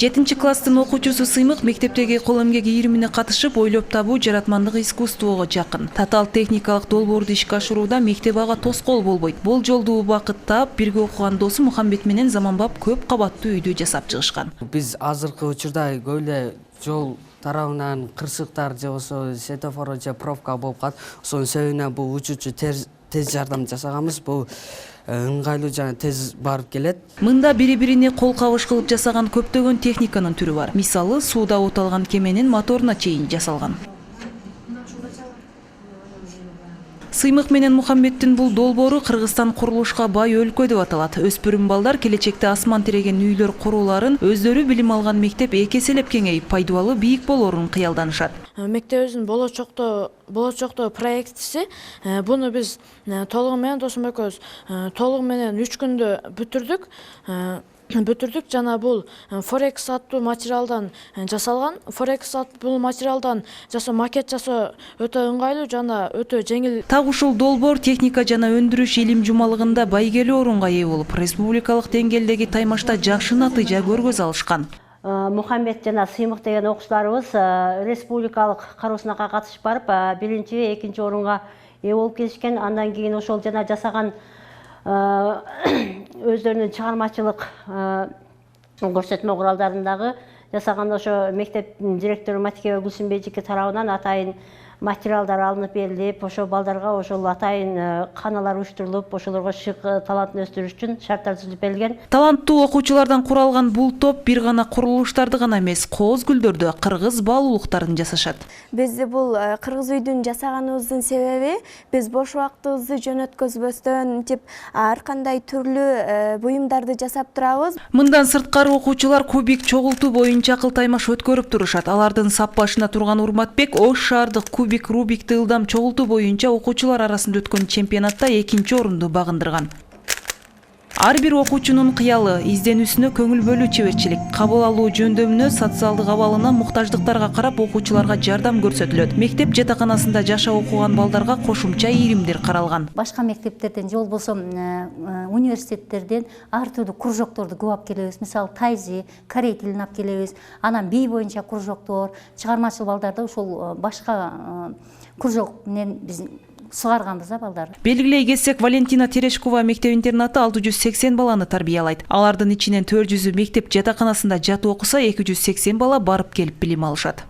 7 класстын окуучусу Сыймык мектептеги кол эмгек ийримине катышып, ойлоп табуу жаратмандык искусствого жакын. Татаал техникалык долбоорду ишке ашырууда мектеп ага тоскоол болбойт. Бул жолду убакыт таап, бирге окуган досу Мухаммед менен заманбап көп кабаттуу үйдү жасап чыгышкан. Биз азыркы учурда көп эле жол тарабынан кырсыктар же болсо светофор же пробка болуп калат. Ошонун себебине бул учуучу тез жардам жасаганбыз. Бул ыңгайлуу жана тез барып келет. Мында бири-бирине кол кабыш кылып жасаган көптөгөн техниканын түрү бар. Мисалы, сууда оталган кеменин моторуна чейин жасалган. Сыймык менен Мухаммедтин бул долбоору Кыргызстан курулушка бай өлкө деп аталат. Өспүрүм балдар келечекте асман тиреген үйлөр куруларын өздөрү билим алган мектеп эки эселеп кеңейип, пайдалуу бийик болоорун кыялданышат. Мектебибиздин болочокто проектиси, буну биз толугу менен досум экөөбүз толугу менен 3 күндө бүтүрдүк жана бул Forex аттуу материалдан жасалган. Forex бул материалдан макет жасоо өтө ыңгайлуу жана өтө жеңил. Так ушул долбоор техника жана өндүрүш илим жумалыгында байгелүү орунга ээ болуп, республикалык деңгээлдеги таймашта жакшы натыйжа көргөз алышкан. Мухаммед жана Сыймык деген окуучуларыбыз республикалык кароосунакка катышып барып, 1-2 орунга ээ болуп келишкен. Андан кийин ошол жана жасаган өздөрүнүн чыгармачылык көрсөтмө куралдарындагы жасаган ошо мектеп директору Матикеева Гүлсүнбейжики тарабынан атайын материалдар алынып берилип, ошо балдарга ошол атайын каналар уюштурулуп, ошолорго шык талантын өстүрүш үчүн шарттар түзүлүп берилген. Таланттуу окуучулардан куралган бул топ бир гана курулуштарды гана эмес, кооз гүлдөрдү, кыргыз баалуулуктарын жасашат. Биз бул кыргыз үйдүн жасаганыбыздын себеби биз бош убактыбызды жөнөткөзбөстөн ар кандай түрлүү буюмдарды жасап турабыз. Мындан сырткары окуучулар кубик чогултуу боюнча акыл таймаш өткөрүп турушат. Алардын сап башына турган Урматбек Ош шаардык Рубикти ылдам чогултуу боюнча окуучулар арасында өткөн чемпионатта 2 орунду багындырган. Ар бир окуучунун кыялы, изденүүсүнө көңүл бөлүү чеберчилик, кабыл алуу жөндөмүнө, социалдык абалына, муктаждыктарга карап окуучуларга жардам көрсөтүлөт. Мектеп жатаканасында жашап окуган балдарга кошумча ийримдер каралган. Башка мектептерден же болбосо университеттерден ар түрдүү кружокторду көп алып келебиз. Мисалы, тайзи, корей тилин алып келебиз. Анан бий боюнча кружоктор, чыгармачыл балдарды ушул башка кружок менен биз сугарганбыз балдар. Белгилей кетсек, Валентина Терешкова мектеп-интернаты 680 баланы тарбиялайт. Алардын ичинен 400 мектеп жатаканасында жатып окуса, 280 бала барып келип билим алышат.